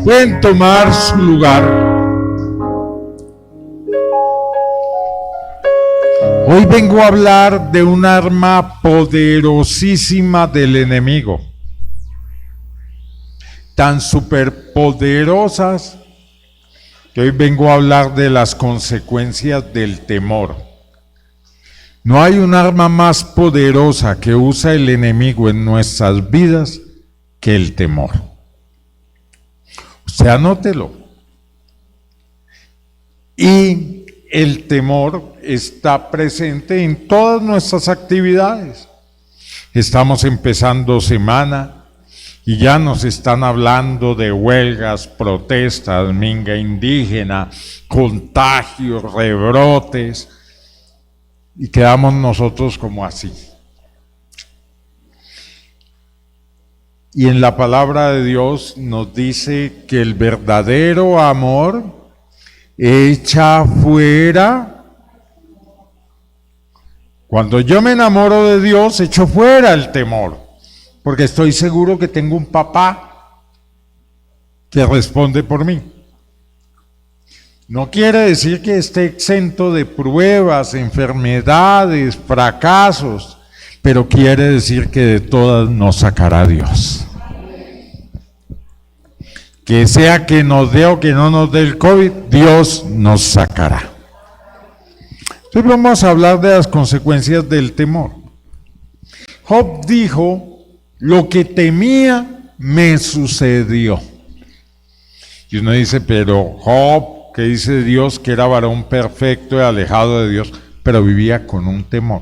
Pueden tomar su lugar. Hoy vengo a hablar de un arma poderosísima del enemigo. Tan superpoderosas que hoy vengo a hablar de las consecuencias del temor. No hay un arma más poderosa que usa el enemigo en nuestras vidas que el temor. Usted anótelo. Y el temor está presente en todas nuestras actividades. Estamos empezando semana y ya nos están hablando de huelgas, protestas, minga indígena, contagios, rebrotes, y quedamos nosotros como así. Y en la palabra de Dios nos dice que el verdadero amor echa fuera. Cuando yo me enamoro de Dios, echo fuera el temor, porque estoy seguro que tengo un papá que responde por mí. No quiere decir que esté exento de pruebas, enfermedades, fracasos, pero quiere decir que de todas nos sacará Dios. Que sea que nos dé o que no nos dé el COVID, Dios nos sacará. Entonces vamos a hablar de las consecuencias del temor. Job dijo, lo que temía me sucedió. Y uno dice, pero Job, que dice Dios que era varón perfecto y alejado de Dios, pero vivía con un temor.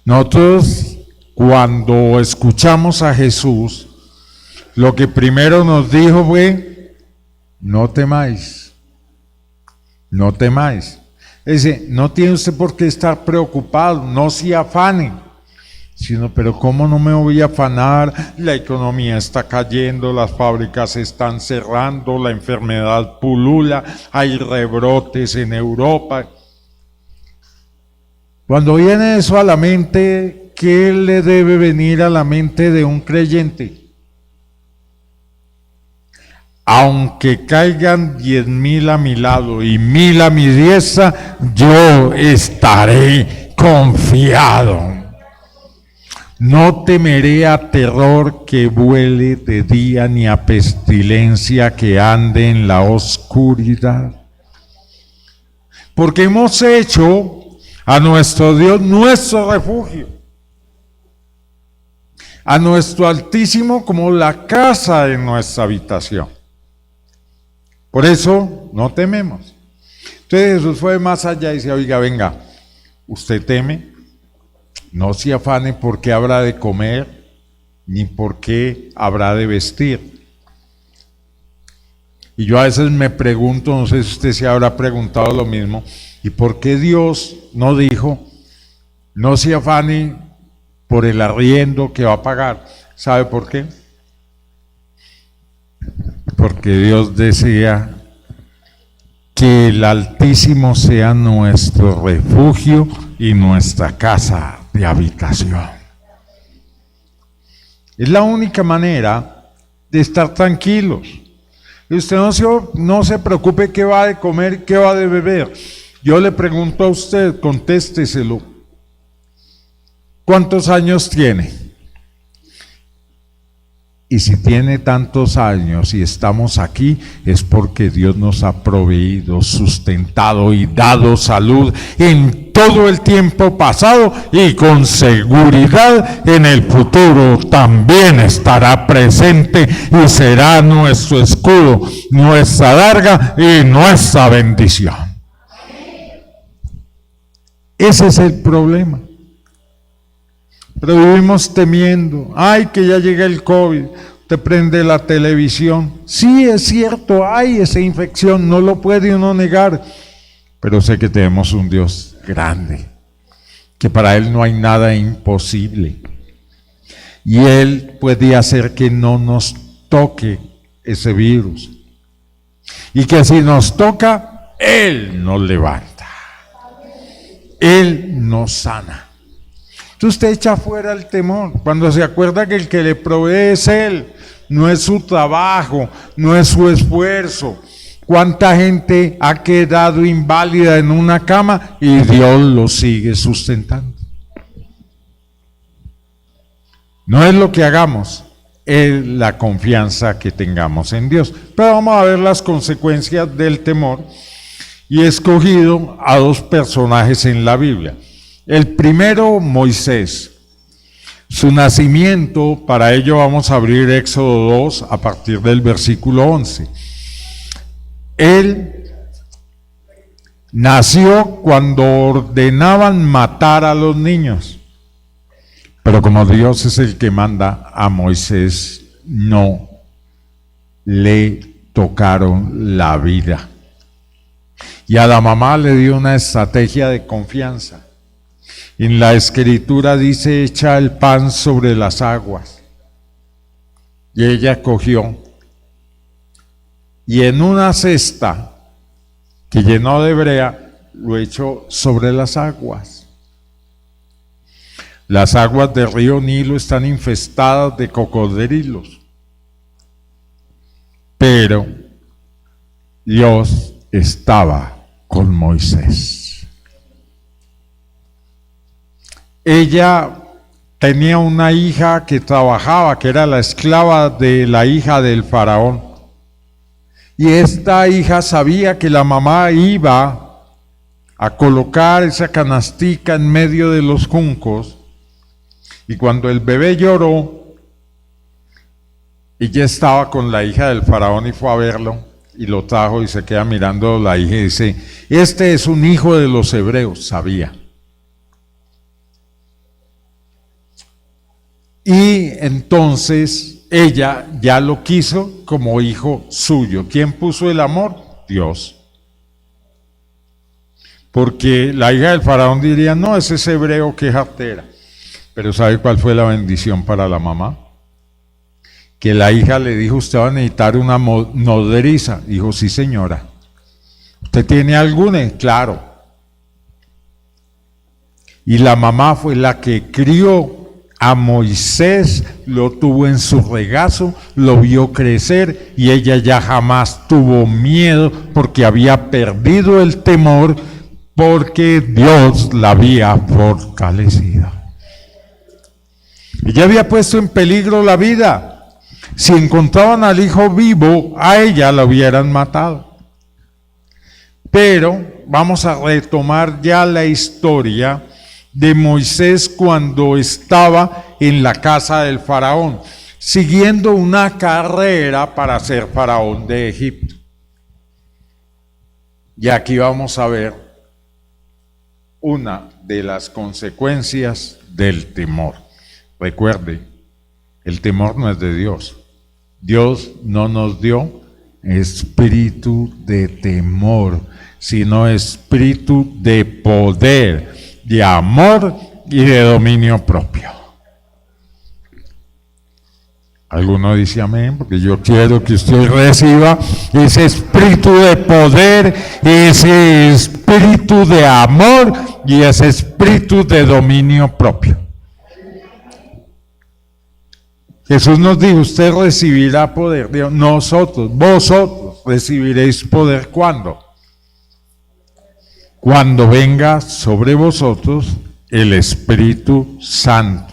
Nosotros, cuando escuchamos a Jesús, lo que primero nos dijo fue, no temáis, no temáis. Dice, no tiene usted por qué estar preocupado, no se afane. Sino, pero ¿cómo no me voy a afanar? La economía está cayendo, las fábricas se están cerrando, la enfermedad pulula, hay rebrotes en Europa. Cuando viene eso a la mente, ¿qué le debe venir a la mente de un creyente? Aunque caigan 10,000 a mi lado y 1,000 a mi diestra, yo estaré confiado. No temeré a terror que vuele de día, ni a pestilencia que ande en la oscuridad. Porque hemos hecho a nuestro Dios nuestro refugio, a nuestro Altísimo como la casa de nuestra habitación. Por eso no tememos. Entonces Jesús fue más allá y dice, oiga, venga, ¿usted teme? No se afane por qué habrá de comer, ni por qué habrá de vestir. Y yo a veces me pregunto, no sé si usted se habrá preguntado lo mismo, ¿y por qué Dios no dijo, no se afane por el arriendo que va a pagar? ¿Sabe por qué? Porque Dios desea que el Altísimo sea nuestro refugio y nuestra casa de habitación. Es la única manera de estar tranquilos. Y usted no se preocupe qué va de comer, qué va de beber. Yo le pregunto a usted, contésteselo. ¿Cuántos años tiene? Y si tiene tantos años y estamos aquí, es porque Dios nos ha proveído, sustentado y dado salud en todo el tiempo pasado, y con seguridad en el futuro también estará presente y será nuestro escudo, nuestra larga y nuestra bendición. Ese es el problema. Pero vivimos temiendo, ay, que ya llega el COVID, te prende la televisión. Sí, es cierto, hay esa infección, no lo puede uno negar, pero sé que tenemos un Dios grande, que para Él no hay nada imposible, y Él puede hacer que no nos toque ese virus, y que si nos toca, Él nos levanta, Él nos sana. Entonces usted echa fuera el temor, cuando se acuerda que el que le provee es Él, no es su trabajo, no es su esfuerzo. ¿Cuánta gente ha quedado inválida en una cama y Dios lo sigue sustentando? No es lo que hagamos, es la confianza que tengamos en Dios. Pero vamos a ver las consecuencias del temor. Y he escogido a dos personajes en la Biblia. El primero, Moisés. Su nacimiento, para ello vamos a abrir Éxodo 2 a partir del versículo 11. Él nació cuando ordenaban matar a los niños. Pero como Dios es el que manda, a Moisés no le tocaron la vida. Y a la mamá le dio una estrategia de confianza. En la escritura dice, echa el pan sobre las aguas. Y ella cogió. Y en una cesta que llenó de brea, lo echó sobre las aguas. Las aguas del río Nilo están infestadas de cocodrilos. Pero Dios estaba con Moisés. Ella tenía una hija que trabajaba, que era la esclava de la hija del faraón. Y esta hija sabía que la mamá iba a colocar esa canastica en medio de los juncos. Y cuando el bebé lloró, ella estaba con la hija del faraón y fue a verlo. Y lo trajo y se queda mirando la hija y dice, este es un hijo de los hebreos, sabía. Y entonces ella ya lo quiso como hijo suyo. ¿Quién puso el amor? Dios. Porque la hija del faraón diría, no, ese es hebreo, qué jartera. Pero ¿sabe cuál fue la bendición para la mamá? Que la hija le dijo, usted va a necesitar una nodriza. Dijo, sí señora. ¿Usted tiene alguna? Claro. Y la mamá fue la que crió a Moisés, lo tuvo en su regazo, lo vio crecer y ella ya jamás tuvo miedo porque había perdido el temor porque Dios la había fortalecido. Ella había puesto en peligro la vida. Si encontraban al hijo vivo, a ella la hubieran matado. Pero vamos a retomar ya la historia de Moisés cuando estaba en la casa del faraón, siguiendo una carrera para ser faraón de Egipto. Y aquí vamos a ver una de las consecuencias del temor. Recuerde, el temor no es de Dios. Dios no nos dio espíritu de temor, sino espíritu de poder, de amor y de dominio propio. Alguno dice amén, porque yo quiero que usted reciba ese espíritu de poder, ese espíritu de amor y ese espíritu de dominio propio. Jesús nos dijo, usted recibirá poder. Dios, nosotros, vosotros recibiréis poder. ¿Cuándo? Cuando venga sobre vosotros el Espíritu Santo.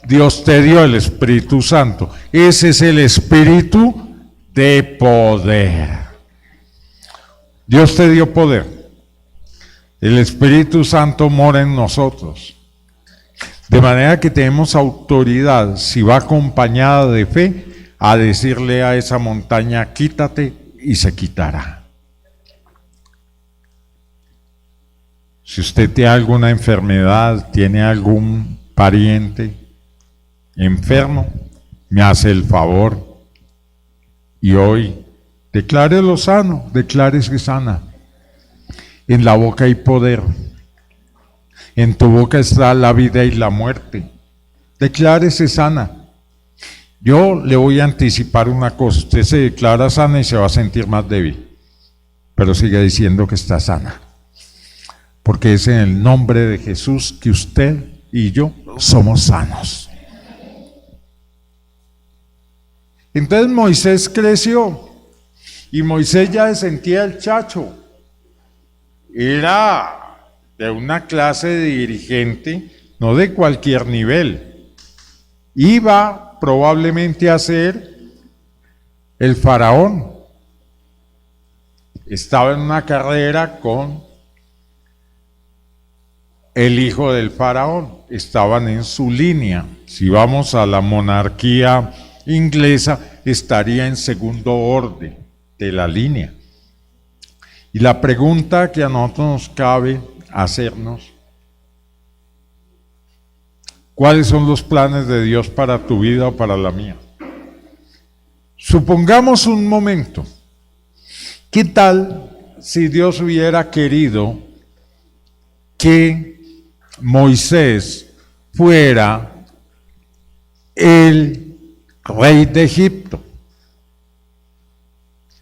Dios te dio el Espíritu Santo. Ese es el Espíritu de poder. Dios te dio poder. El Espíritu Santo mora en nosotros. De manera que tenemos autoridad, si va acompañada de fe, a decirle a esa montaña, quítate, y se quitará. Si usted tiene alguna enfermedad, tiene algún pariente enfermo, me hace el favor y hoy declárelo sano, declárese sana. En la boca hay poder. En tu boca está la vida y la muerte. Declárese sana. Yo le voy a anticipar una cosa. Usted se declara sana y se va a sentir más débil. Pero sigue diciendo que está sana. Porque es en el nombre de Jesús que usted y yo somos sanos. Entonces Moisés creció y Moisés ya se sentía el chacho. Era de una clase de dirigente, no de cualquier nivel. Iba probablemente a ser el faraón. Estaba en una carrera con el hijo del faraón. Estaban en su línea. Si vamos a la monarquía inglesa, estaría en segundo orden de la línea. Y la pregunta que a nosotros nos cabe hacernos: ¿cuáles son los planes de Dios para tu vida o para la mía? Supongamos un momento, ¿qué tal si Dios hubiera querido que Moisés fuera el rey de Egipto,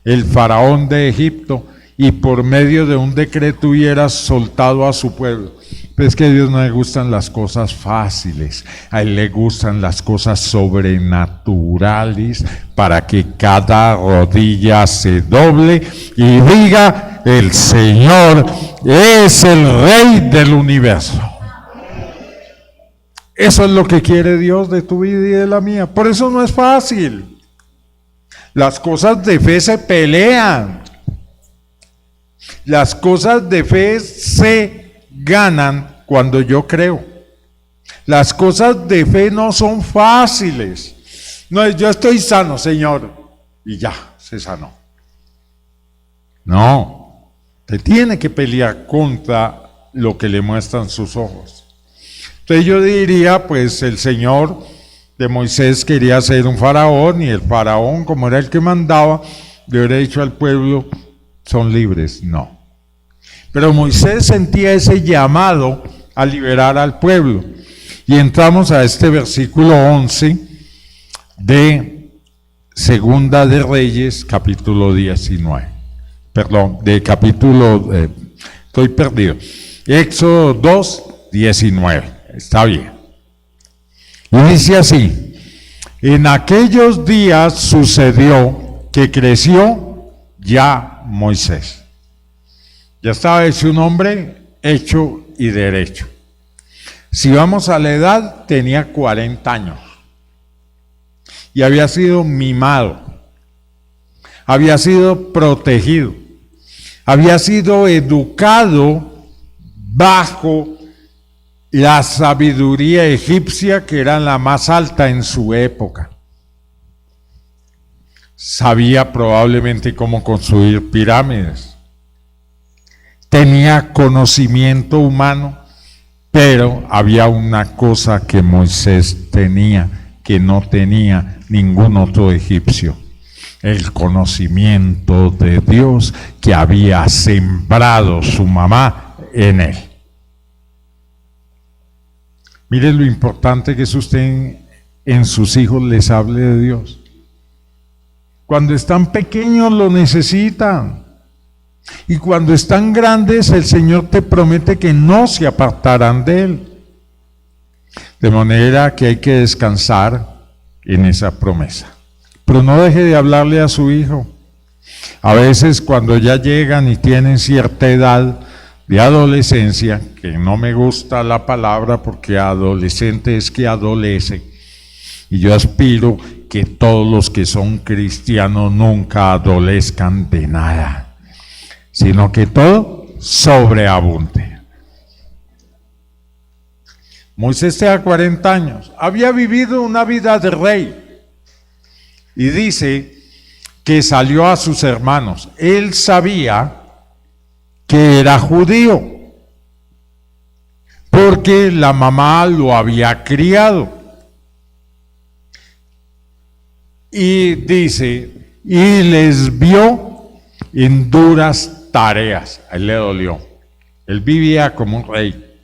el faraón de Egipto, y por medio de un decreto hubiera soltado a su pueblo? Pero es que a Dios no le gustan las cosas fáciles, a Él le gustan las cosas sobrenaturales, para que cada rodilla se doble y diga: el Señor es el Rey del universo. Eso es lo que quiere Dios de tu vida y de la mía. Por eso no es fácil. Las cosas de fe se pelean. Las cosas de fe se ganan cuando yo creo. Las cosas de fe no son fáciles. No es: yo estoy sano, Señor, y ya, se sanó. No, te tiene que pelear contra lo que le muestran sus ojos. Entonces yo diría, pues el Señor de Moisés quería ser un faraón, y el faraón, como era el que mandaba, le hubiera dicho al pueblo: son libres. No. Pero Moisés sentía ese llamado a liberar al pueblo. Y entramos a este versículo 11 de Segunda de Reyes, capítulo 19. Perdón, de capítulo, estoy perdido. Éxodo 2, 19. Está bien. Y dice así: en aquellos días sucedió que creció ya Moisés. Ya estaba hecho un hombre hecho y derecho. Si vamos a la edad, tenía 40 años. Y había sido mimado. Había sido protegido. Había sido educado bajo la sabiduría egipcia, que era la más alta en su época. Sabía probablemente cómo construir pirámides. Tenía conocimiento humano, pero había una cosa que Moisés tenía, que no tenía ningún otro egipcio: el conocimiento de Dios que había sembrado su mamá en él. Mire lo importante que es usted en sus hijos les hable de Dios. Cuando están pequeños lo necesitan. Y cuando están grandes, el Señor te promete que no se apartarán de Él. De manera que hay que descansar en esa promesa. Pero no deje de hablarle a su hijo. A veces cuando ya llegan y tienen cierta edad de adolescencia, que no me gusta la palabra porque adolescente es que adolece, y yo aspiro que todos los que son cristianos nunca adolezcan de nada, sino que todo sobreabunde. Moisés tenía 40 años, había vivido una vida de rey, y dice que salió a sus hermanos. Él sabía que era judío, porque la mamá lo había criado. Y dice, y les vio en duras tareas. A él le dolió. Él vivía como un rey,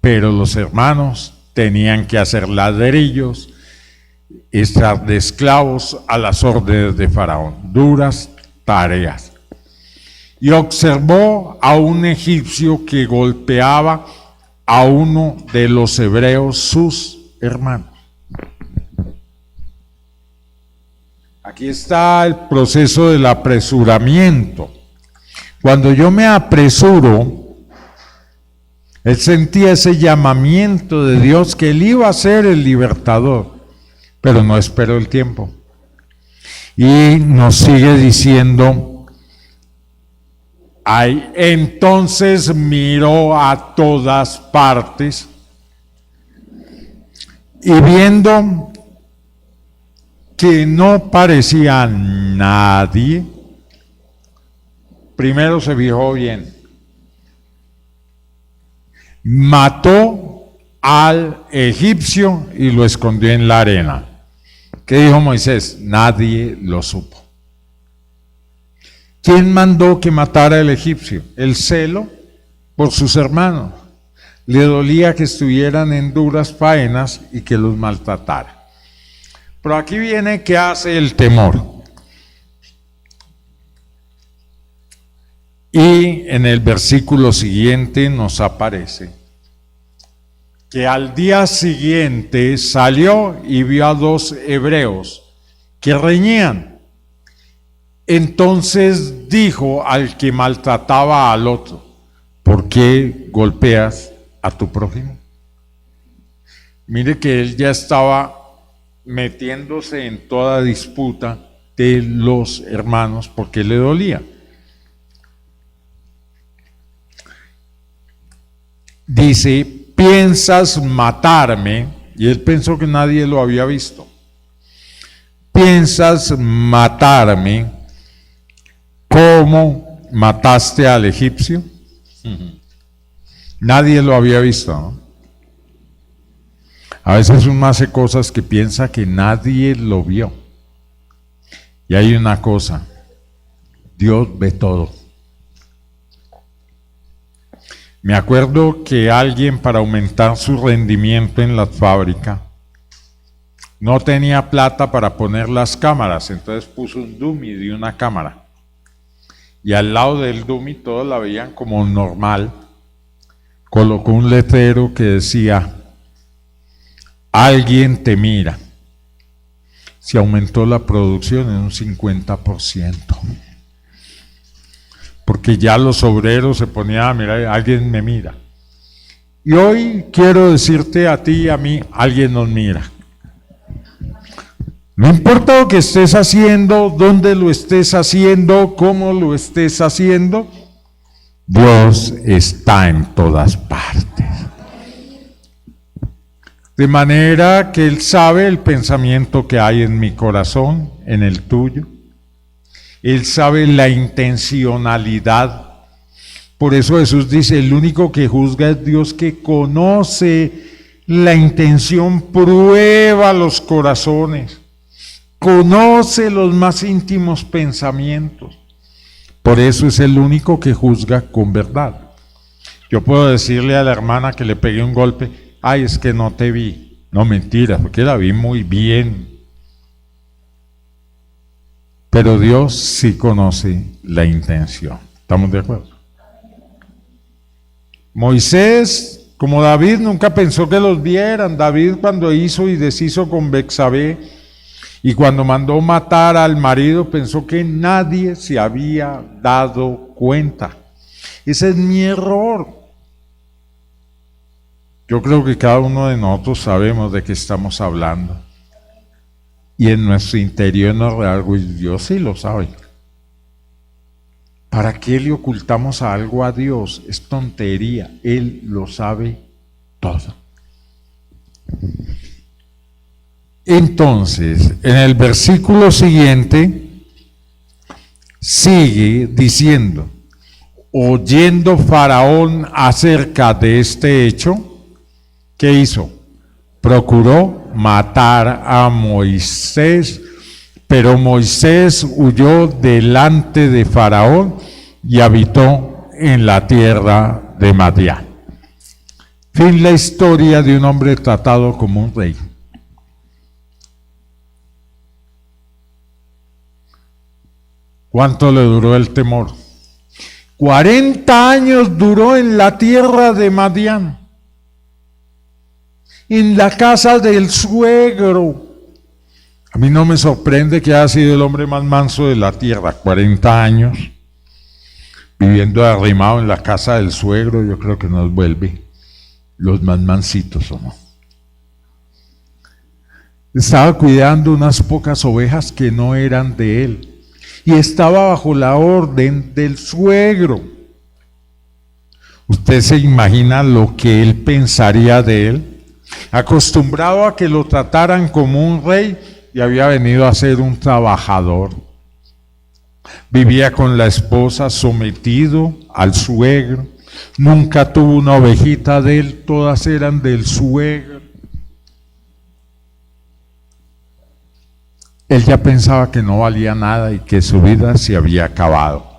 pero los hermanos tenían que hacer ladrillos, estar de esclavos a las órdenes de Faraón. Duras tareas. Y observó a un egipcio que golpeaba a uno de los hebreos, sus hermanos. Aquí está el proceso del apresuramiento. Cuando yo me apresuro, él sentía ese llamamiento de Dios que él iba a ser el libertador, pero no esperó el tiempo. Y nos sigue diciendo, ay, entonces miró a todas partes y viendo que no parecía nadie, primero se fijó bien, mató al egipcio y lo escondió en la arena. ¿Qué dijo Moisés? Nadie lo supo. ¿Quién mandó que matara al egipcio? El celo por sus hermanos. Le dolía que estuvieran en duras faenas y que los maltratara. Pero aquí viene qué hace el temor. Y en el versículo siguiente nos aparece que al día siguiente salió y vio a 2 hebreos que reñían. Entonces dijo al que maltrataba al otro, ¿por qué golpeas a tu prójimo? Mire que él ya estaba metiéndose en toda disputa de los hermanos porque le dolía. Dice, piensas matarme, y él pensó que nadie lo había visto. Piensas matarme como mataste al egipcio. Nadie lo había visto, ¿no? A veces uno hace cosas que piensa que nadie lo vio. Y hay una cosa, Dios ve todo. Me acuerdo que alguien, para aumentar su rendimiento en la fábrica, no tenía plata para poner las cámaras, entonces puso un dummy de una cámara. Y al lado del dummy todos la veían como normal. Colocó un letrero que decía, alguien te mira. Se aumentó la producción en un 50%. Porque ya los obreros se ponían a mirar, alguien me mira. Y hoy quiero decirte a ti y a mí, alguien nos mira. No importa lo que estés haciendo, dónde lo estés haciendo, cómo lo estés haciendo, Dios está en todas partes. De manera que Él sabe el pensamiento que hay en mi corazón, en el tuyo. Él sabe la intencionalidad. Por eso Jesús dice, el único que juzga es Dios, que conoce la intención, prueba los corazones, conoce los más íntimos pensamientos. Por eso es el único que juzga con verdad. Yo puedo decirle a la hermana que le pegué un golpe, ay, es que no te vi. No, mentira, porque la vi muy bien. Pero Dios sí conoce la intención. ¿Estamos de acuerdo? Moisés, como David, nunca pensó que los vieran. David, cuando hizo y deshizo con Betsabé y cuando mandó matar al marido, pensó que nadie se había dado cuenta. Ese es mi error. Yo creo que cada uno de nosotros sabemos de qué estamos hablando. Y en nuestro interior nos algo, y Dios sí lo sabe. ¿Para qué le ocultamos algo a Dios? Es tontería, Él lo sabe todo. Entonces, en el versículo siguiente, sigue diciendo, oyendo Faraón acerca de este hecho, ¿qué hizo? Procuró matar a Moisés, pero Moisés huyó delante de Faraón y habitó en la tierra de Madián. Fin la historia de un hombre tratado como un rey. ¿Cuánto le duró el temor? 40 años duró en la tierra de Madián, en la casa del suegro, A mí no me sorprende que haya sido el hombre más manso de la tierra, 40 años, viviendo arrimado en la casa del suegro. Yo creo que nos vuelve los más mansitos, ¿o no? Estaba cuidando unas pocas ovejas que no eran de él y estaba bajo la orden del suegro. ¿Usted se imagina lo que él pensaría de él? Acostumbrado a que lo trataran como un rey y había venido a ser un trabajador. Vivía con la esposa sometido al suegro. Nunca tuvo una ovejita de él, todas eran del suegro. Él ya pensaba que no valía nada y que su vida se había acabado.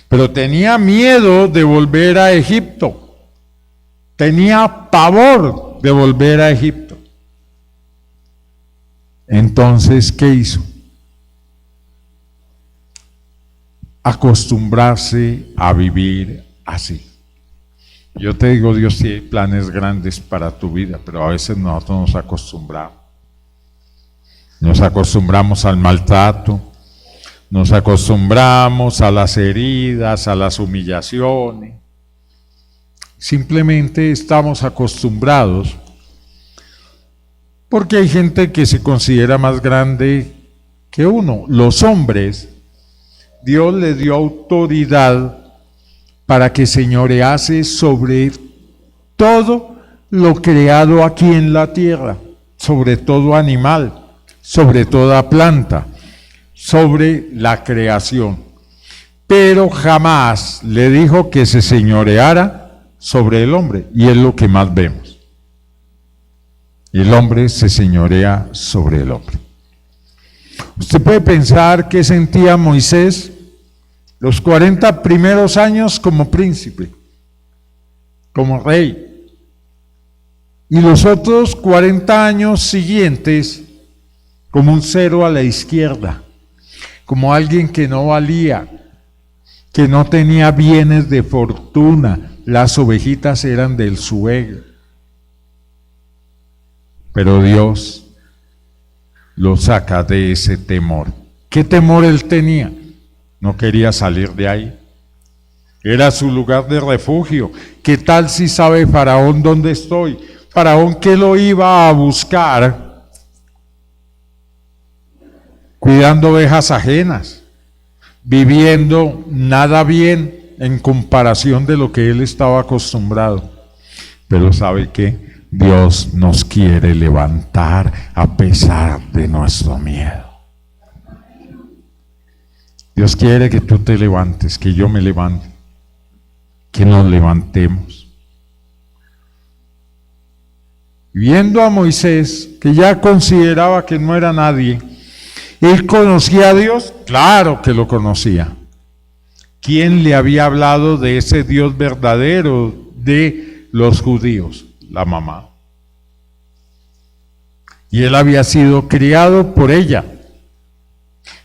Pero tenía miedo de volver a Egipto. Tenía pavor de volver a Egipto. Entonces, ¿qué hizo? Acostumbrarse a vivir así. Yo te digo, Dios tiene planes grandes para tu vida, pero a veces nosotros nos acostumbramos. Nos acostumbramos al maltrato, nos acostumbramos a las heridas, a las humillaciones. Simplemente estamos acostumbrados porque hay gente que se considera más grande que uno. Los hombres, Dios les dio autoridad para que señorease sobre todo lo creado aquí en la tierra, sobre todo animal, sobre toda planta, sobre la creación. Pero jamás le dijo que se señoreara sobre el hombre, y es lo que más vemos. El hombre se señorea sobre el hombre. Usted puede pensar qué sentía Moisés los 40 primeros años como príncipe, como rey, y los otros 40 años siguientes como un cero a la izquierda, como alguien que no valía, que no tenía bienes de fortuna. Las ovejitas eran del suegro. Pero Dios lo saca de ese temor. ¿Qué temor él tenía? No quería salir de ahí. Era su lugar de refugio. ¿Qué tal si sabe Faraón dónde estoy? Faraón que lo iba a buscar cuidando ovejas ajenas, viviendo nada bien en comparación de lo que él estaba acostumbrado. Pero ¿sabe qué? Dios nos quiere levantar a pesar de nuestro miedo. Dios quiere que tú te levantes, que yo me levante, que nos levantemos. Viendo a Moisés, que ya consideraba que no era nadie, ¿él conocía a Dios? Claro que lo conocía. ¿Quién le había hablado de ese Dios verdadero de los judíos? La mamá. Y él había sido criado por ella,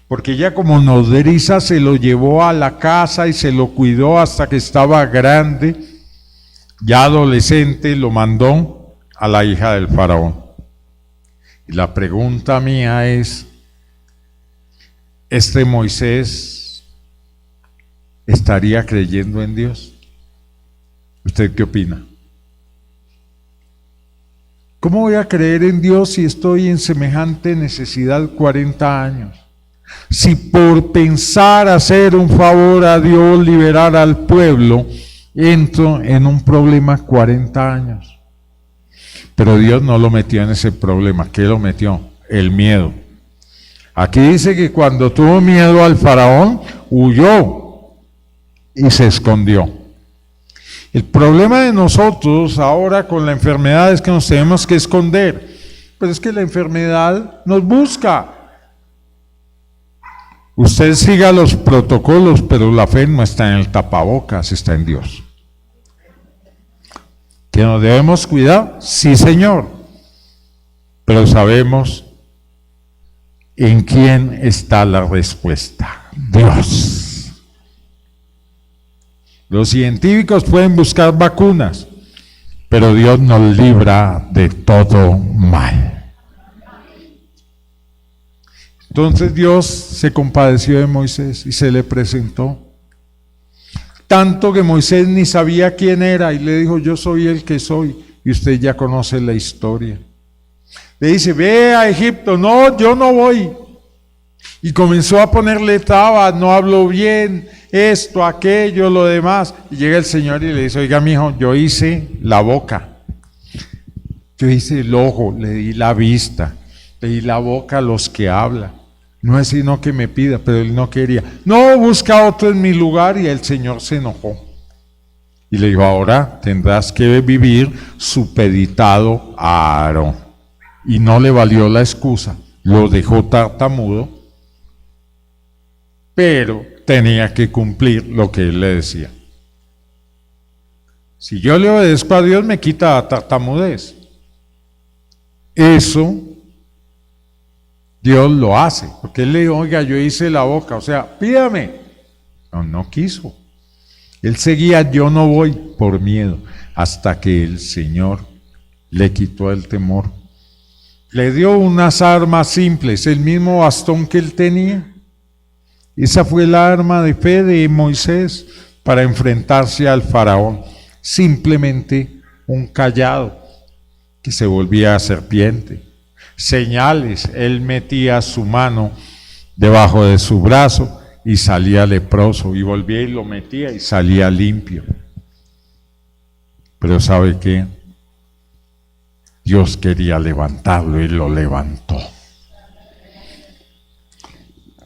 porque ella como nodriza se lo llevó a la casa y se lo cuidó hasta que estaba grande, ya adolescente, lo mandó a la hija del faraón. Y la pregunta mía es, ¿este Moisés estaría creyendo en Dios? ¿Usted qué opina? ¿Cómo voy a creer en Dios si estoy en semejante necesidad 40 años? Si por pensar hacer un favor a Dios, liberar al pueblo, entro en un problema 40 años. Pero Dios no lo metió en ese problema. ¿Qué lo metió? El miedo. Aquí dice que cuando tuvo miedo al faraón, huyó y se escondió. El problema de nosotros ahora con la enfermedad es que nos tenemos que esconder. Pero es que la enfermedad nos busca. Usted siga los protocolos, pero la fe no está en el tapabocas, está en Dios. ¿Que nos debemos cuidar? Sí, Señor. Pero sabemos en quién está la respuesta. Dios. Los científicos pueden buscar vacunas, pero Dios nos libra de todo mal. Entonces Dios se compadeció de Moisés y se le presentó. Tanto que Moisés ni sabía quién era y le dijo, yo soy el que soy. Y usted ya conoce la historia. Le dice, ve a Egipto. No, yo no voy. Y comenzó a ponerle trabas, no hablo bien, esto, aquello, lo demás. Y llega el Señor y le dice, oiga, mijo, yo hice la boca, yo hice el ojo, le di la vista, le di la boca a los que hablan. No es sino que me pida, pero él no quería. No, busca otro en mi lugar, y el Señor se enojó. Y le dijo, ahora tendrás que vivir supeditado a Aarón. Y no le valió la excusa, lo dejó tartamudo, pero tenía que cumplir lo que él le decía. Si yo le obedezco a Dios, me quita la tartamudez. Eso Dios lo hace, porque él le dijo, oiga, yo hice la boca, o sea, pídame. No, no quiso. Él seguía, yo no voy, por miedo, hasta que el Señor le quitó el temor. Le dio unas armas simples, el mismo bastón que él tenía. Esa fue la arma de fe de Moisés para enfrentarse al faraón. Simplemente un cayado que se volvía serpiente. Señales, él metía su mano debajo de su brazo y salía leproso, y volvía y lo metía y salía limpio. Pero ¿sabe qué? Dios quería levantarlo y lo levantó.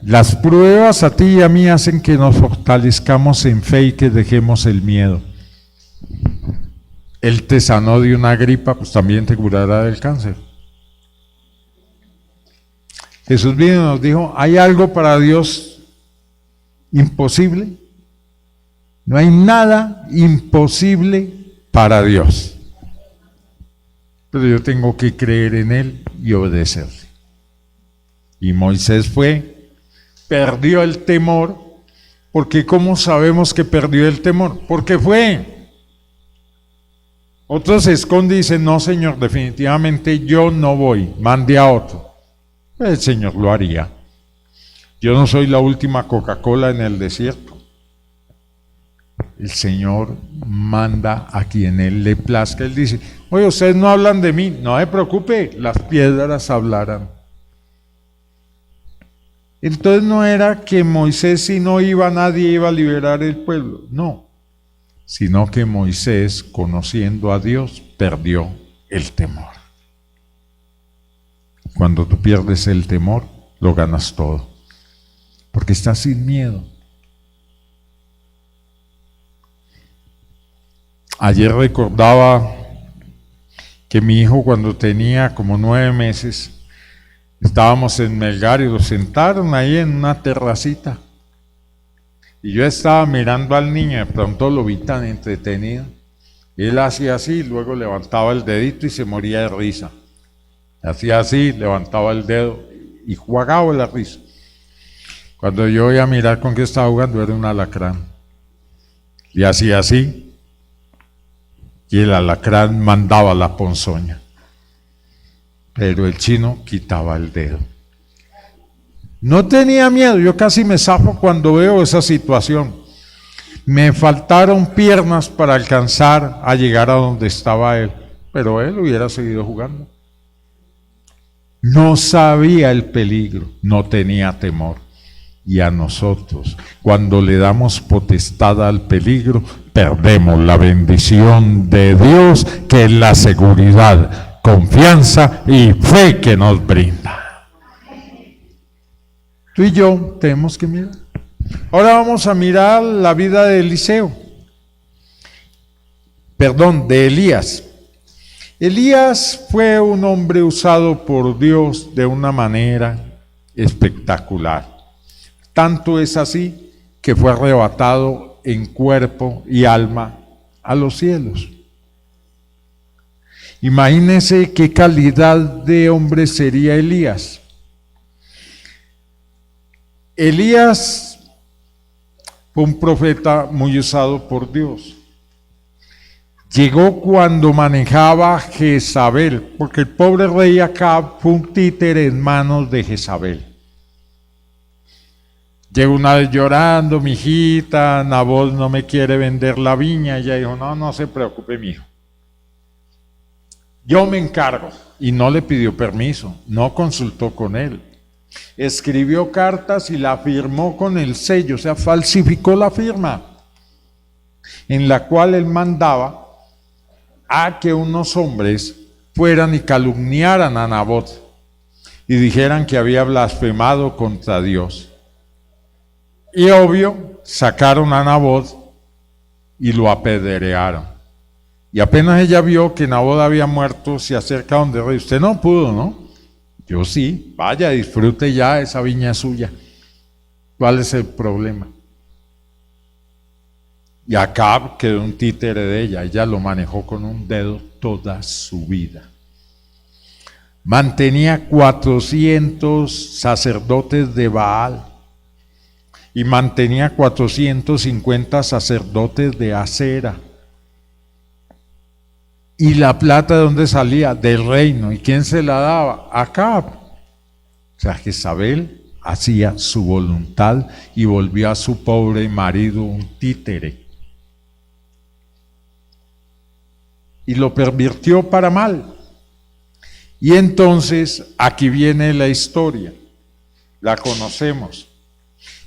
Las pruebas a ti y a mí hacen que nos fortalezcamos en fe y que dejemos el miedo. Él te sanó de una gripa, pues también te curará del cáncer. Jesús vino y nos dijo, ¿hay algo para Dios imposible? No hay nada imposible para Dios. Pero yo tengo que creer en Él y obedecerle. Y Moisés perdió el temor, porque ¿cómo sabemos que perdió el temor? Porque fue. Otros se esconden y dicen, no, Señor, definitivamente yo no voy, mande a otro. El Señor lo haría. Yo no soy la última Coca-Cola en el desierto. El Señor manda a quien Él le plazca. Él dice, oye, ustedes no hablan de mí, no se preocupe, las piedras hablarán. Entonces no era que Moisés, si no iba, nadie iba a liberar el pueblo, no, sino que Moisés, conociendo a Dios, perdió el temor. Cuando tú pierdes el temor, lo ganas todo, porque estás sin miedo. Ayer recordaba que mi hijo, cuando tenía como 9 meses, estábamos en Melgar y lo sentaron ahí en una terracita. Y yo estaba mirando al niño, de pronto lo vi tan entretenido. Él hacía así, luego levantaba el dedito y se moría de risa. Hacía así, levantaba el dedo y jugaba la risa. Cuando yo iba a mirar con qué estaba jugando, era un alacrán. Y hacía así, y el alacrán mandaba la ponzoña. Pero el chino quitaba el dedo. No tenía miedo, yo casi me zafo cuando veo esa situación. Me faltaron piernas para alcanzar a llegar a donde estaba él, pero él hubiera seguido jugando. No sabía el peligro, no tenía temor. Y a nosotros, cuando le damos potestad al peligro, perdemos la bendición de Dios, que es la seguridad, confianza y fe que nos brinda. Tú y yo tenemos que mirar. Ahora vamos a mirar la vida de de Elías. Elías fue un hombre usado por Dios de una manera espectacular. Tanto es así que fue arrebatado en cuerpo y alma a los cielos. Imagínense qué calidad de hombre sería Elías. Elías fue un profeta muy usado por Dios. Llegó cuando manejaba Jezabel, porque el pobre rey Acab fue un títere en manos de Jezabel. Llegó una vez llorando, mi hijita, Nabot no me quiere vender la viña. Ella dijo, no, no se preocupe, mi hijo. Yo me encargo. Y no le pidió permiso, no consultó con él. Escribió cartas y la firmó con el sello, o sea, falsificó la firma, en la cual él mandaba a que unos hombres fueran y calumniaran a Nabot y dijeran que había blasfemado contra Dios. Y obvio, sacaron a Nabot y lo apedrearon. Y apenas ella vio que Nabot había muerto, se acerca donde el rey. Usted no pudo, ¿no? Yo sí. Vaya, disfrute ya, esa viña es suya. ¿Cuál es el problema? Y Acab quedó un títere de ella. Ella lo manejó con un dedo toda su vida. Mantenía 400 sacerdotes de Baal. Y mantenía 450 sacerdotes de Acera. ¿Y la plata de dónde salía? Del reino. ¿Y quién se la daba? Acab. O sea, Jezabel hacía su voluntad y volvió a su pobre marido un títere. Y lo pervirtió para mal. Y entonces, aquí viene la historia. La conocemos.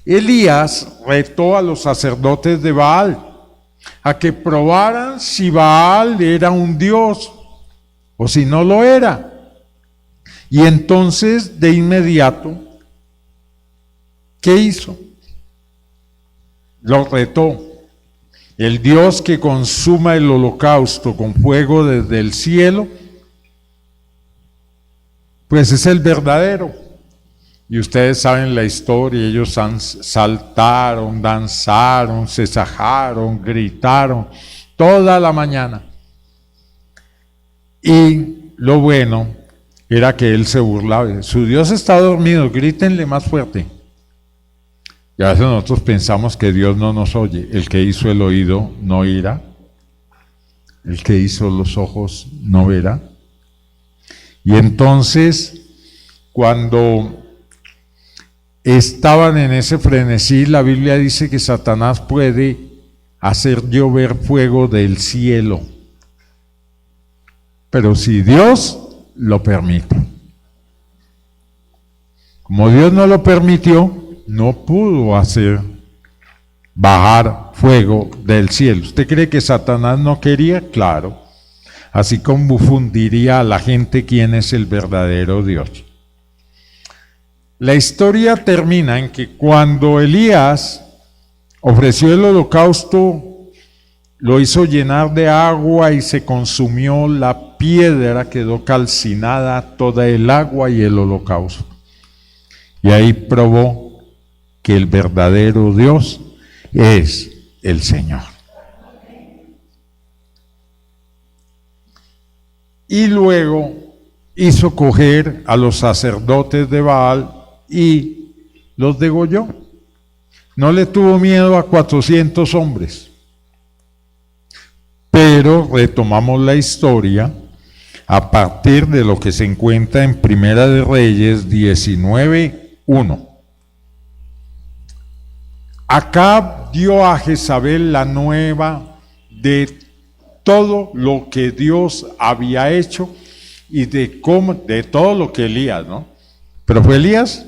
Elías retó a los sacerdotes de Baal a que probaran si Baal era un dios o si no lo era. Y entonces, de inmediato, ¿qué hizo? Lo retó. El Dios que consuma el holocausto con fuego desde el cielo, pues es el verdadero. Y ustedes saben la historia, ellos saltaron, danzaron, se sajaron, gritaron toda la mañana. Y lo bueno era que él se burlaba. Su Dios está dormido, grítenle más fuerte. Y a veces nosotros pensamos que Dios no nos oye. El que hizo el oído no oirá. El que hizo los ojos no verá. Y entonces, cuando estaban en ese frenesí, la Biblia dice que Satanás puede hacer llover fuego del cielo, pero si Dios lo permite. Como Dios no lo permitió, no pudo hacer bajar fuego del cielo. ¿Usted cree que Satanás no quería? Claro. Así confundiría a la gente quién es el verdadero Dios. La historia termina en que cuando Elías ofreció el holocausto, lo hizo llenar de agua y se consumió la piedra, quedó calcinada toda el agua y el holocausto. Y ahí probó que el verdadero Dios es el Señor. Y luego hizo coger a los sacerdotes de Baal y los degolló. No le tuvo miedo a 400 hombres. Pero retomamos la historia a partir de lo que se encuentra en Primera de Reyes 19:1. Acab dio a Jezabel la nueva de todo lo que Dios había hecho y de cómo, de todo lo que Elías, ¿no? Pero fue Elías.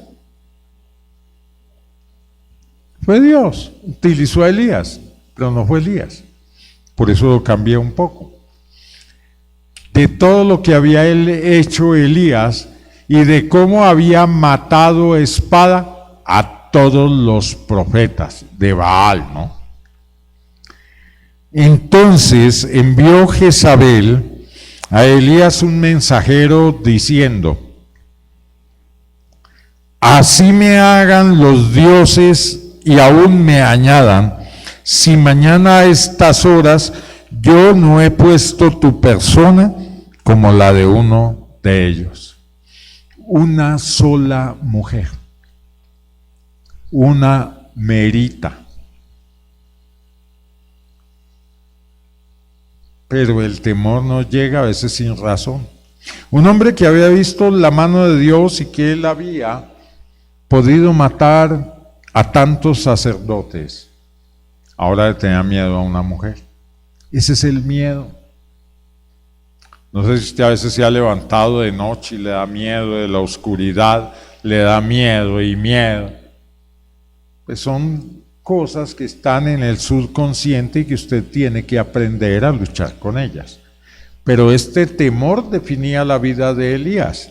Fue Dios, utilizó a Elías, pero no fue Elías. Por eso lo cambié un poco. De todo lo que había hecho Elías y de cómo había matado a espada a todos los profetas de Baal, ¿no? Entonces envió Jezabel a Elías un mensajero diciendo: así me hagan los dioses y aún me añadan, si mañana a estas horas yo no he puesto tu persona como la de uno de ellos. Una sola mujer, una merita. Pero el temor nos llega a veces sin razón. Un hombre que había visto la mano de Dios y que él había podido matar a tantos sacerdotes, ahora le tenía miedo a una mujer. Ese es el miedo. No sé si usted a veces se ha levantado de noche y le da miedo de la oscuridad, le da miedo y miedo. Pues son cosas que están en el subconsciente y que usted tiene que aprender a luchar con ellas. Pero este temor definía la vida de Elías.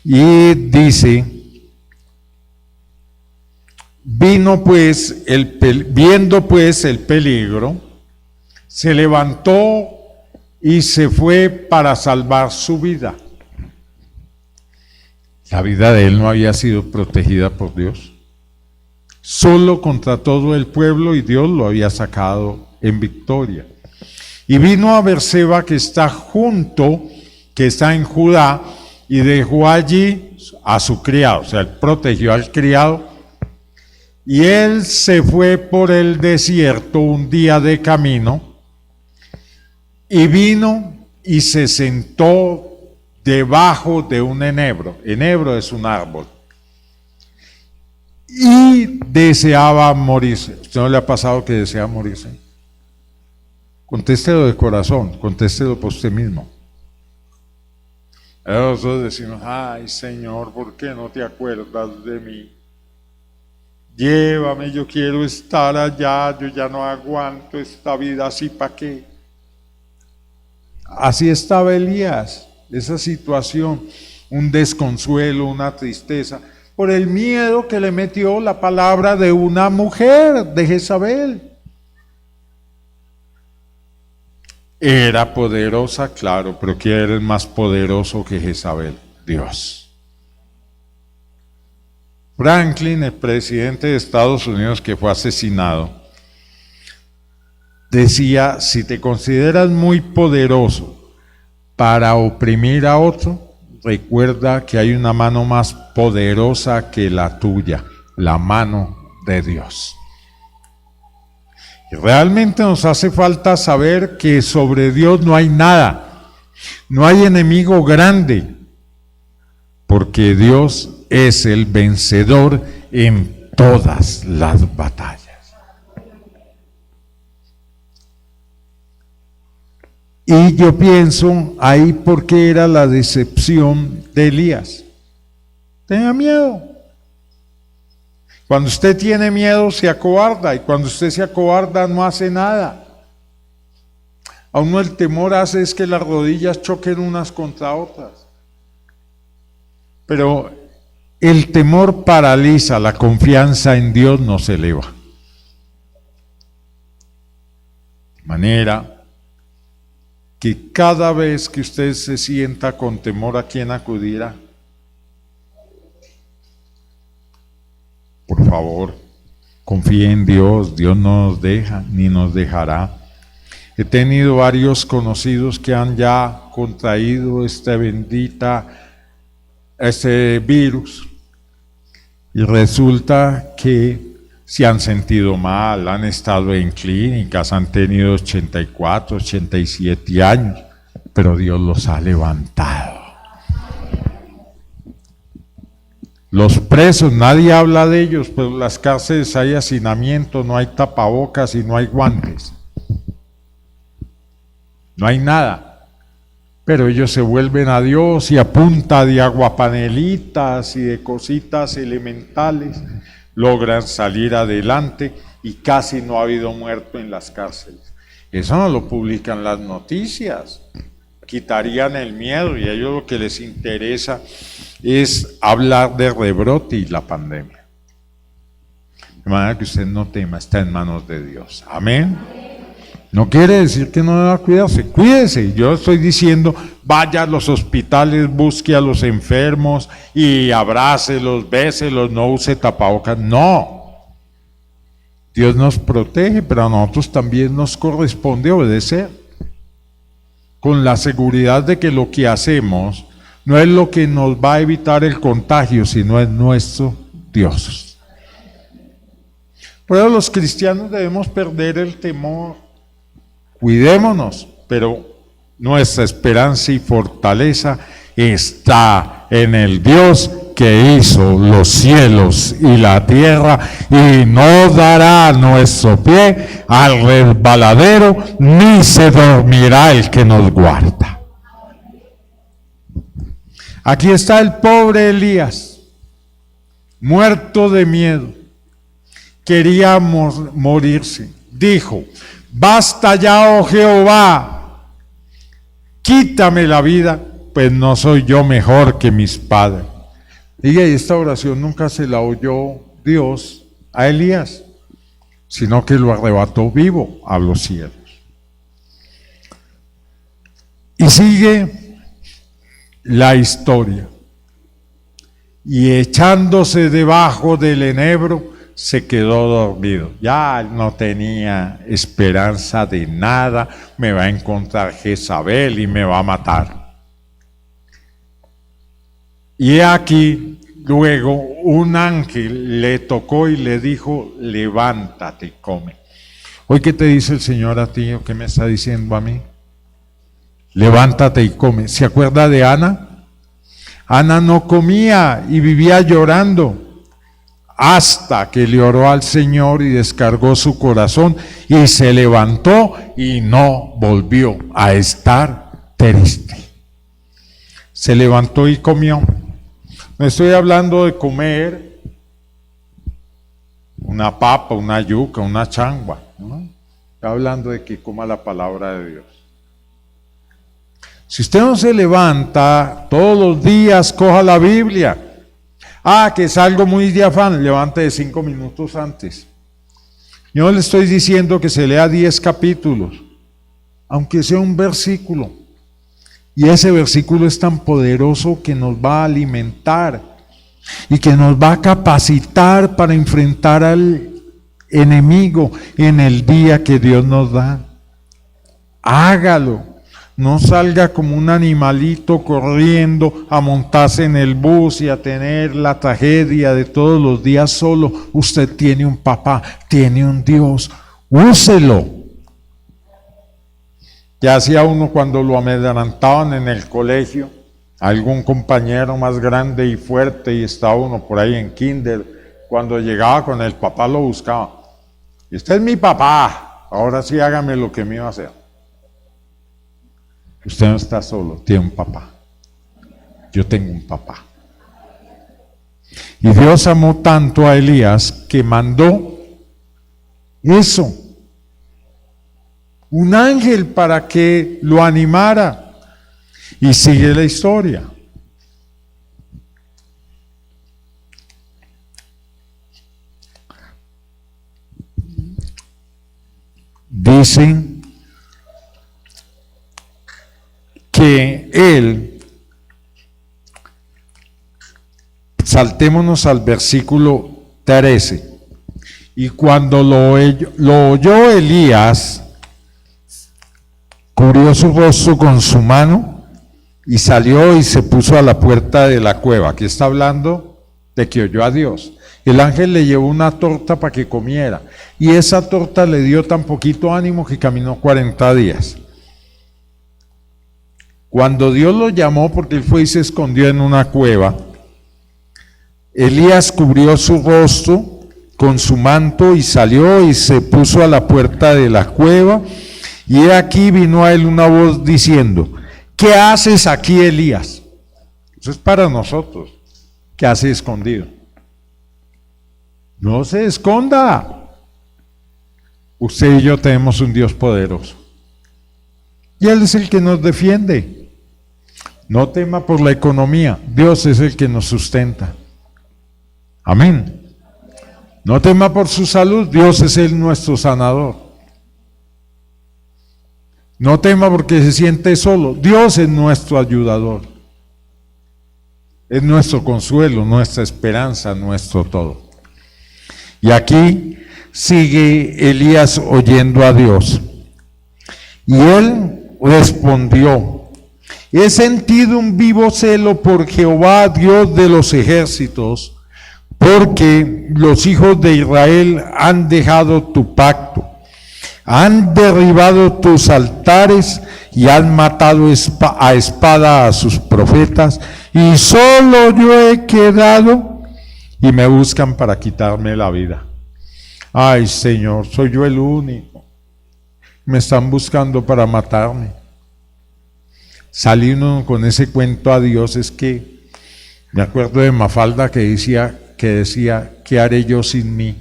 Y dice, viendo pues el peligro, se levantó y se fue para salvar su vida. La vida de él no había sido protegida por Dios. Solo contra todo el pueblo, y Dios lo había sacado en victoria. Y vino a Berseba, que está en Judá, y dejó allí a su criado. O sea, él protegió al criado. Y él se fue por el desierto un día de camino, y vino y se sentó debajo de un enebro. Enebro es un árbol. Y deseaba morirse. ¿Usted no le ha pasado que desea morirse? Contéstelo de corazón, contéstelo por usted mismo. Nosotros decimos, ay Señor, ¿por qué no te acuerdas de mí? Llévame, yo quiero estar allá, yo ya no aguanto esta vida así, ¿para qué? Así estaba Elías, esa situación, un desconsuelo, una tristeza, por el miedo que le metió la palabra de una mujer, de Jezabel. Era poderosa, claro, pero ¿quién era el más poderoso que Jezabel? Dios. Franklin, el presidente de Estados Unidos que fue asesinado, decía, si te consideras muy poderoso para oprimir a otro, recuerda que hay una mano más poderosa que la tuya, la mano de Dios. Y realmente nos hace falta saber que sobre Dios no hay nada, no hay enemigo grande, porque Dios es el vencedor en todas las batallas. Y yo pienso ahí por qué era la decepción de Elías. Tenía miedo. Cuando usted tiene miedo se acobarda, y cuando usted se acobarda no hace nada. A uno el temor hace es que las rodillas choquen unas contra otras. Pero el temor paraliza, la confianza en Dios nos eleva. De manera que cada vez que usted se sienta con temor, ¿a quién acudirá? Por favor, confíe en Dios, Dios no nos deja ni nos dejará. He tenido varios conocidos que han ya contraído este virus, y resulta que se han sentido mal, han estado en clínicas, han tenido 84, 87 años, pero Dios los ha levantado. Los presos, nadie habla de ellos, pero en las cárceles hay hacinamiento, no hay tapabocas y no hay guantes. No hay nada. Pero ellos se vuelven a Dios y a punta de aguapanelitas y de cositas elementales logran salir adelante, y casi no ha habido muerto en las cárceles. Eso no lo publican las noticias. Quitarían el miedo, y a ellos lo que les interesa es hablar de rebrote y la pandemia. De manera que usted no tema, está en manos de Dios. Amén. No quiere decir que no deba cuidarse, cuídese. Yo estoy diciendo, vaya a los hospitales, busque a los enfermos y abrácelos, béselos, no use tapabocas. No. Dios nos protege, pero a nosotros también nos corresponde obedecer, con la seguridad de que lo que hacemos no es lo que nos va a evitar el contagio, sino es nuestro Dios. Por eso los cristianos debemos perder el temor. Cuidémonos, pero nuestra esperanza y fortaleza está en el Dios que hizo los cielos y la tierra, y no dará nuestro pie al resbaladero, ni se dormirá el que nos guarda. Aquí está el pobre Elías, muerto de miedo, quería morirse. Dijo: basta ya, oh Jehová, quítame la vida, pues no soy yo mejor que mis padres. Y esta oración nunca se la oyó Dios a Elías, sino que lo arrebató vivo a los cielos. Y sigue la historia. Y echándose debajo del enebro, se quedó dormido. Ya no tenía esperanza de nada. Me va a encontrar Jezabel y me va a matar. Y aquí, luego, un ángel le tocó y le dijo: levántate y come. Hoy, ¿qué te dice el Señor a ti o qué me está diciendo a mí? Levántate y come. ¿Se acuerda de Ana? Ana no comía y vivía llorando, hasta que le oró al Señor y descargó su corazón y se levantó y no volvió a estar triste. Se levantó y comió. No estoy hablando de comer una papa, una yuca, una changua, ¿no? Estoy hablando de que coma la palabra de Dios. Si usted no se levanta todos los días, coja la Biblia. Que es algo muy de afán, levante de 5 minutos antes. Yo le estoy diciendo que se lea 10 capítulos, aunque sea un versículo. Y ese versículo es tan poderoso que nos va a alimentar y que nos va a capacitar para enfrentar al enemigo en el día que Dios nos da. Hágalo. No salga como un animalito corriendo a montarse en el bus y a tener la tragedia de todos los días solo. Usted tiene un papá, tiene un Dios. Úselo. Ya hacía uno cuando lo amedrentaban en el colegio, algún compañero más grande y fuerte, y estaba uno por ahí en kinder, cuando llegaba con el papá lo buscaba. Y este es mi papá, ahora sí hágame lo que me iba a hacer. Usted no está solo, tiene un papá. Yo tengo un papá. Y Dios amó tanto a Elías que mandó eso, un ángel para que lo animara. Y sigue la historia. Dicen que él, saltémonos al versículo 13, y cuando lo oyó Elías, cubrió su rostro con su mano y salió y se puso a la puerta de la cueva. Aquí está hablando de que oyó a Dios. El ángel le llevó una torta para que comiera, y esa torta le dio tan poquito ánimo que caminó 40 días. Cuando Dios lo llamó, porque él fue y se escondió en una cueva, Elías cubrió su rostro con su manto y salió y se puso a la puerta de la cueva. Y he aquí vino a él una voz diciendo: ¿qué haces aquí, Elías? Eso es para nosotros. ¿Qué hace escondido? No se esconda. Usted y yo tenemos un Dios poderoso. Y Él es el que nos defiende. No tema por la economía. Dios es el que nos sustenta. Amén. No tema por su salud. Dios es nuestro sanador. No tema porque se siente solo. Dios es nuestro ayudador. Es nuestro consuelo, nuestra esperanza, nuestro todo. Y aquí sigue Elías oyendo a Dios. Y él respondió: he sentido un vivo celo por Jehová, Dios de los ejércitos, porque los hijos de Israel han dejado tu pacto. Han derribado tus altares y han matado a espada a sus profetas y solo yo he quedado y me buscan para quitarme la vida. Ay, Señor, soy yo el único. Me están buscando para matarme. Salir uno con ese cuento a Dios es que me acuerdo de Mafalda que decía, ¿qué haré yo sin mí?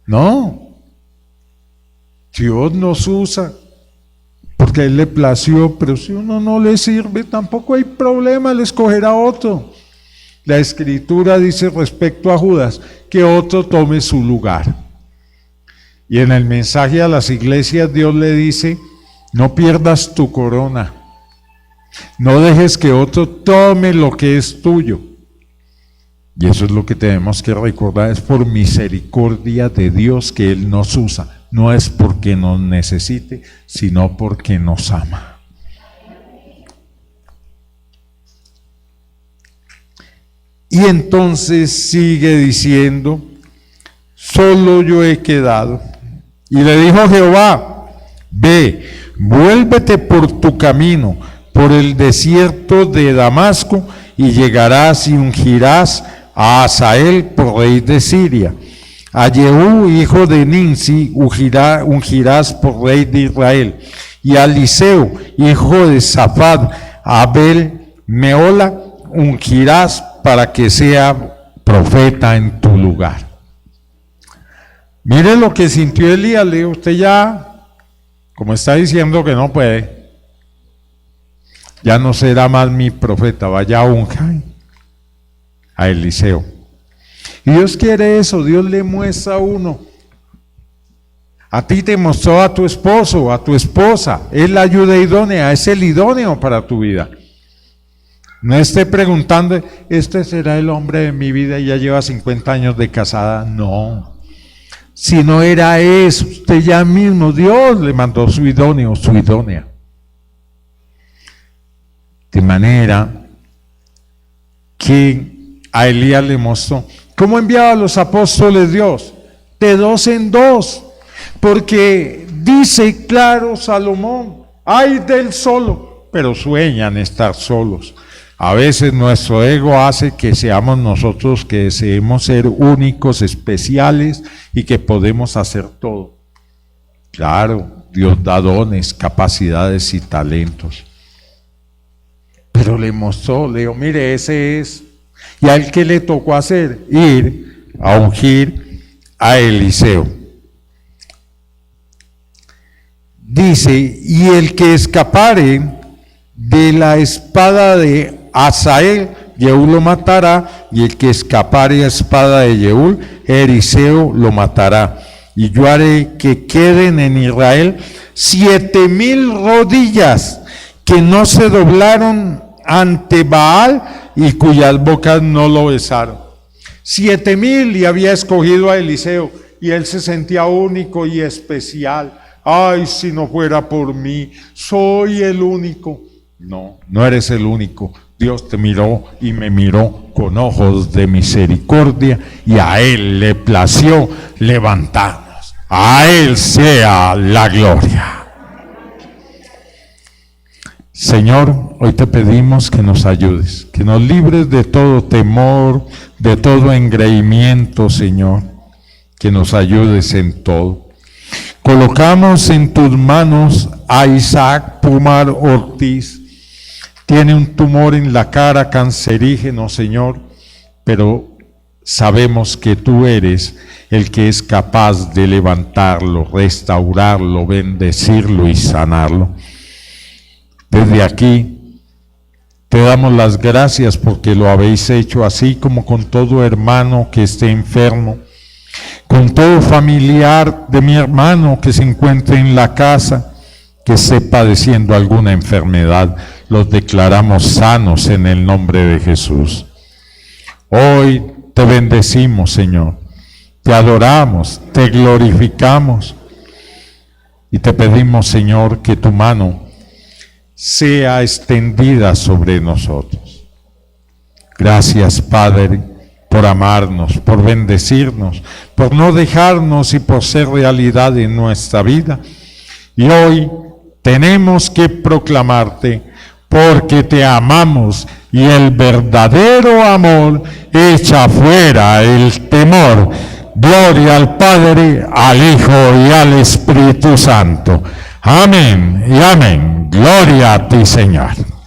No, Dios nos usa porque a Él le plació, pero si uno no le sirve, tampoco hay problema, le escogerá otro. La Escritura dice respecto a Judas, que otro tome su lugar. Y en el mensaje a las iglesias Dios le dice, no pierdas tu corona, no dejes que otro tome lo que es tuyo. Y eso es lo que tenemos que recordar, es por misericordia de Dios que Él nos usa, no es porque nos necesite, sino porque nos ama. Y entonces sigue diciendo, solo yo he quedado. Y le dijo Jehová, ve, vuélvete por tu camino, por el desierto de Damasco, y llegarás y ungirás a Hazael por rey de Siria. A Jehú, hijo de Nimsi, ungirás por rey de Israel. Y a Eliseo, hijo de Safat, a Abel Meola, ungirás para que sea profeta en tu lugar. Mire lo que sintió Elías, le dijo, usted ya, como está diciendo que no puede, ya no será más mi profeta, vaya a unjar a Eliseo. Y Dios quiere eso, Dios le muestra a uno. A ti te mostró a tu esposo, a tu esposa, es la ayuda idónea, es el idóneo para tu vida. No esté preguntando, ¿este será el hombre de mi vida y ya lleva 50 años de casada? No. Si no era eso, usted ya mismo, Dios le mandó su idóneo, su idónea. De manera que a Elías le mostró. ¿Cómo enviaba a los apóstoles Dios? De 2 en 2. Porque dice claro Salomón, ay del solo, pero sueñan estar solos. A veces nuestro ego hace que seamos nosotros que deseemos ser únicos, especiales y que podemos hacer todo. Claro, Dios da dones, capacidades y talentos. Pero le mostró, le dijo, mire, ese es. ¿Y a él qué le tocó hacer? Ir a ungir a Eliseo. Dice, y el que escapare de la espada de Hazael, Jehú lo matará, y el que escapare a espada de Jehú, Eliseo lo matará. Y yo haré que queden en Israel 7,000 rodillas que no se doblaron ante Baal y cuyas bocas no lo besaron. 7,000, y había escogido a Eliseo, y él se sentía único y especial. Ay, si no fuera por mí, soy el único. No, no eres el único. Dios te miró y me miró con ojos de misericordia y a Él le plació levantarnos. A Él sea la gloria. Señor, hoy te pedimos que nos ayudes, que nos libres de todo temor, de todo engreimiento, Señor, que nos ayudes en todo. Colocamos en tus manos a Isaac Pumar Ortiz. Tiene un tumor en la cara cancerígeno, Señor, pero sabemos que tú eres el que es capaz de levantarlo, restaurarlo, bendecirlo y sanarlo. Desde aquí te damos las gracias porque lo habéis hecho, así como con todo hermano que esté enfermo, con todo familiar de mi hermano que se encuentre en la casa, que esté padeciendo alguna enfermedad. Los declaramos sanos en el nombre de Jesús. Hoy te bendecimos, Señor, te adoramos, te glorificamos y te pedimos, Señor, que tu mano sea extendida sobre nosotros. Gracias, Padre, por amarnos, por bendecirnos, por no dejarnos y por ser realidad en nuestra vida. Y hoy tenemos que proclamarte porque te amamos y el verdadero amor echa fuera el temor. Gloria al Padre, al Hijo y al Espíritu Santo. Amén y amén. Gloria a ti, Señor.